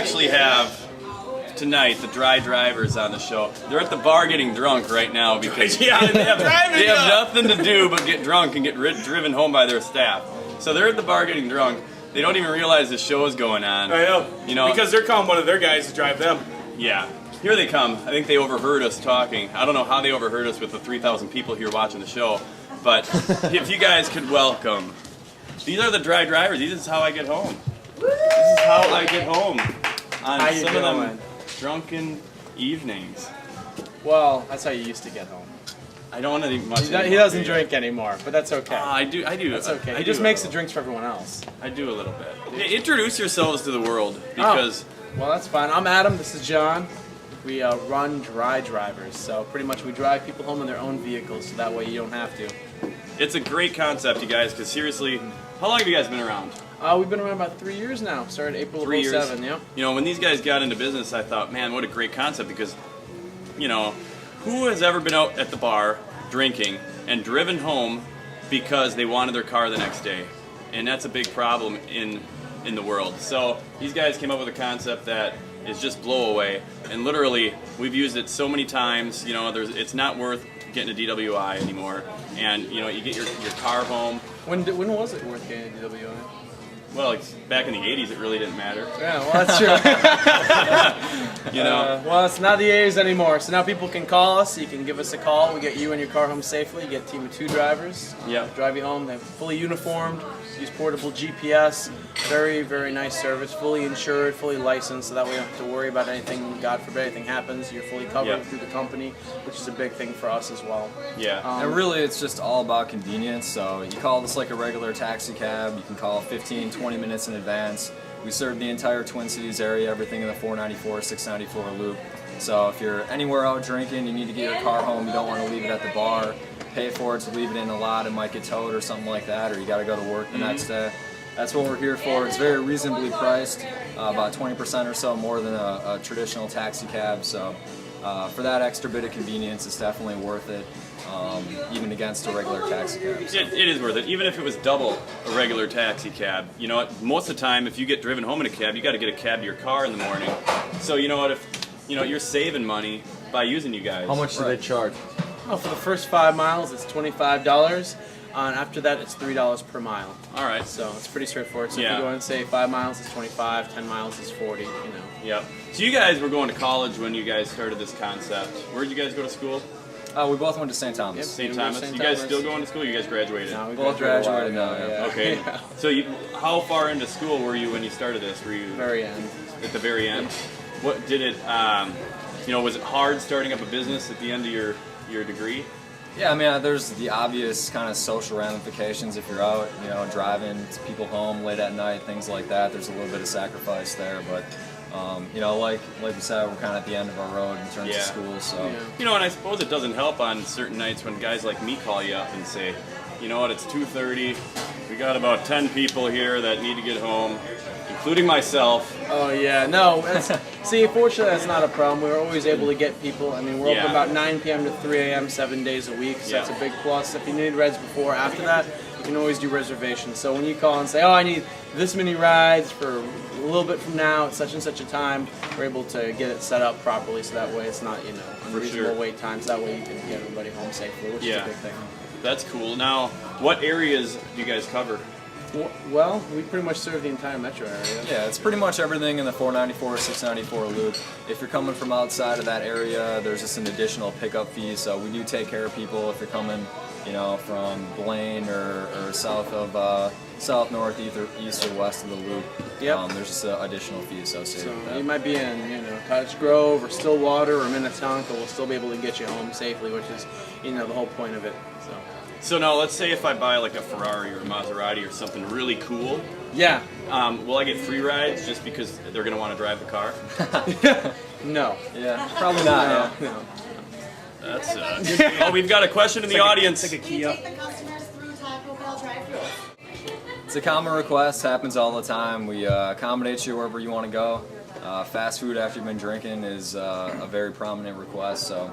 actually have tonight the dry drivers on the show. They're at the bar getting drunk right now because they have nothing to do but get drunk and get driven home by their staff. So they're at the bar getting drunk. They don't even realize the show is going on. I know. Because they're calling one of their guys to drive them. Yeah. Here they come. I think they overheard us talking. I don't know how they overheard us with the 3,000 people here watching the show. But if you guys could welcome. These are the dry drivers. This is how I get home. This is how I get home on some of them drunken evenings. Well, that's how you used to get home. I don't want to eat much. He doesn't drink anymore, but that's okay. I do. That's okay. He just makes the drinks for everyone else. I do a little bit. Hey, introduce yourselves to the world because. Well, that's fine. I'm Adam. This is John. We run dry drivers, so pretty much we drive people home in their own vehicles, so that way you don't have to. It's a great concept, you guys, because seriously, how long have you guys been around? We've been around about 3 years now. Started April of 2007, yeah. You know, when these guys got into business, I thought, man, what a great concept, because, you know, who has ever been out at the bar drinking and driven home because they wanted their car the next day? And that's a big problem in the world. So these guys came up with a concept that is just blow away, and literally we've used it so many times. You know, it's not worth getting a DWI anymore, and you know, you get your car home. When was it worth getting a DWI? Well, like back in the 80s, it really didn't matter. Yeah, well, that's true. You know. Well, it's not the 80s anymore, so now people can call us. You can give us a call. We get you and your car home safely. You get a team of 2 drivers. Yeah. Drive you home. They're fully uniformed. Use portable GPS. Very, very nice service. Fully insured, fully licensed, so that way you don't have to worry about anything. God forbid anything happens, you're fully covered through the company, which is a big thing for us as well. Yeah. And really, it's just all about convenience. So you call this like a regular taxi cab. You can call 15, 20 minutes in advance. We serve the entire Twin Cities area, everything in the 494, 694 loop. So if you're anywhere out drinking, you need to get your car home, you don't want to leave it at the bar, pay for it to leave it in the lot, it might get towed or something like that, or you got to go to work the next day. That's what we're here for. It's very reasonably priced, about 20% or so more than a traditional taxi cab. So for that extra bit of convenience, it's definitely worth it, even against a regular taxi cab. So. It is worth it, even if it was double a regular taxi cab. You know what? Most of the time, if you get driven home in a cab, you got to get a cab to your car in the morning. So you know what? If you know you're saving money by using you guys. How much do they charge? Oh, for the first 5 miles, it's $25. And after that, it's $3 per mile. All right. So it's pretty straightforward. So if you go and say 5 miles is 25, 10 miles is 40. You know. Yep. So you guys were going to college when you guys started this concept. Where did you guys go to school? We both went to St. Thomas. Yep, St. Thomas. You guys still going to school? You guys graduated? No, we both graduated now. Yeah. Okay. So how far into school were you when you started this? Were you very end? At the very end. What did it? You know, was it hard starting up a business at the end of your degree? Yeah, I mean, there's the obvious kind of social ramifications if you're out, you know, driving people home late at night, things like that. There's a little bit of sacrifice there, but you know, like we said, we're kind of at the end of our road in terms of school. So you know, and I suppose it doesn't help on certain nights when guys like me call you up and say, you know what, it's 2:30. We got about 10 people here that need to get home, including myself. Oh yeah, no. See, fortunately, that's not a problem. We're always able to get people. I mean, we're open about 9 p.m. to 3 a.m. 7 days a week, so that's a big plus. If you need rides before or after that, you can always do reservations. So when you call and say, oh, I need this many rides for a little bit from now at such and such a time, we're able to get it set up properly, so that way it's not, you know, unreasonable wait times. That way you can get everybody home safely, which is a big thing. That's cool. Now, what areas do you guys cover? Well, we pretty much serve the entire metro area. Yeah, it's pretty much everything in the 494, 694 loop. If you're coming from outside of that area, there's just an additional pickup fee. So we do take care of people if you're coming, you know, from Blaine or south of south, north, either east or west of the loop. Yep. There's just an additional fee associated with that. You might be in, you know, Cottage Grove or Stillwater or Minnetonka. We'll still be able to get you home safely, which is, you know, the whole point of it. So now, let's say if I buy like a Ferrari or a Maserati or something really cool. Yeah. Will I get free rides just because they're going to want to drive the car? No. Yeah, probably not. No. That's oh, we've got a question in the audience. It's like a Kia. Take the customers through Taco Bell drive-thru. It's a common request, happens all the time. We accommodate you wherever you want to go. Fast food after you've been drinking is a very prominent request. So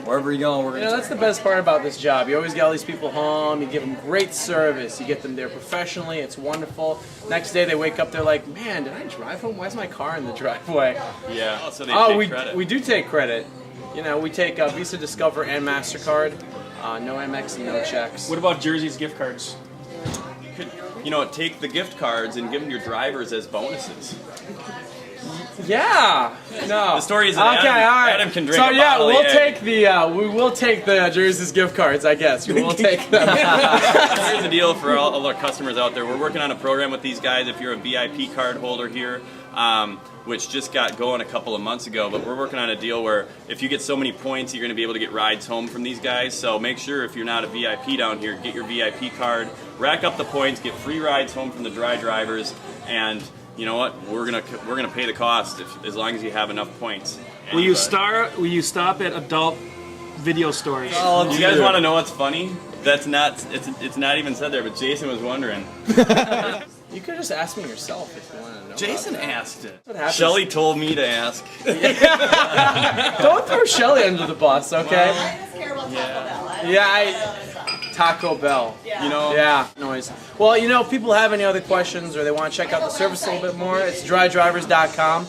wherever you go, we're going to. That's the best part about this job. You always get all these people home. You give them great service. You get them there professionally. It's wonderful. Next day they wake up. They're like, "Man, did I drive home? Why's my car in the driveway?" Yeah. Oh, so they take credit. We do take credit. You know, we take Visa, Discover, and MasterCard. No Amex and no checks. What about Jersey's gift cards? You know, take the gift cards and give them your drivers as bonuses. Yeah. No. The story is that okay, all right. Adam can drink so a yeah, bottle we'll of take we will take the Jersey's gift cards, I guess. We will take them. Here's the deal for all our customers out there. We're working on a program with these guys. If you're a VIP card holder here, which just got going a couple of months ago, but we're working on a deal where if you get so many points, you're going to be able to get rides home from these guys. So make sure if you're not a VIP down here, get your VIP card, rack up the points, get free rides home from the dry drivers, and you know what? We're gonna pay the cost as long as you have enough points. Will you stop at adult video stores? Oh, you guys want to know what's funny? That's not. It's not even said there, but Jason was wondering. You could just ask me yourself if you want to know. Jason asked it. What happens? Shelly told me to ask. Don't throw Shelly under the bus, okay? I just care about Taco Bell. Yeah, Taco Bell. Yeah. You know. Yeah, noise. Well, you know, if people have any other questions or they want to check out the service a little bit more, it's drydrivers.com.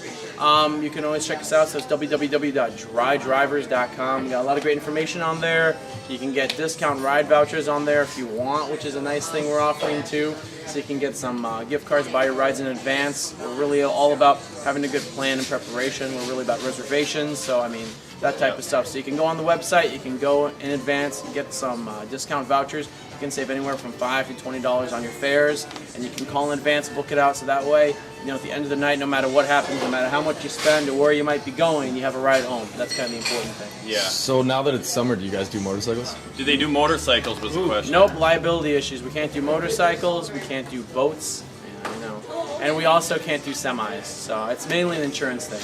You can always check us out, so it's www.drydrivers.com. We got a lot of great information on there. You can get discount ride vouchers on there if you want, which is a nice thing we're offering too. So you can get some gift cards, buy your rides in advance. We're really all about having a good plan and preparation. We're really about reservations, so I mean, that type of stuff. So you can go on the website, you can go in advance and get some discount vouchers. You can save anywhere from $5 to $20 on your fares, and you can call in advance, book it out, so that way, you know, at the end of the night, no matter what happens, no matter how much you spend or where you might be going, you have a ride home. That's kind of the important thing. Yeah. So now that it's summer, do you guys do motorcycles? Do they do motorcycles? Was the question. Nope, liability issues. We can't do motorcycles, we can't do boats, you know, and we also can't do semis. So it's mainly an insurance thing.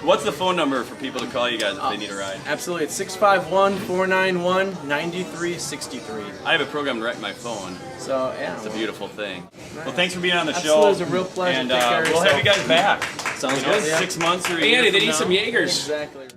What's the phone number for people to call you guys if they need a ride? Absolutely, it's 651-491-9363. I have it programmed right in my phone. So yeah, It's a beautiful thing. Well, thanks for being on the Absolutely, show. it was a real pleasure. And Take care of we'll have yourself. you guys back. Sounds You know, good. 6 months or a year Andy, they from need now. some Jaegers. Exactly.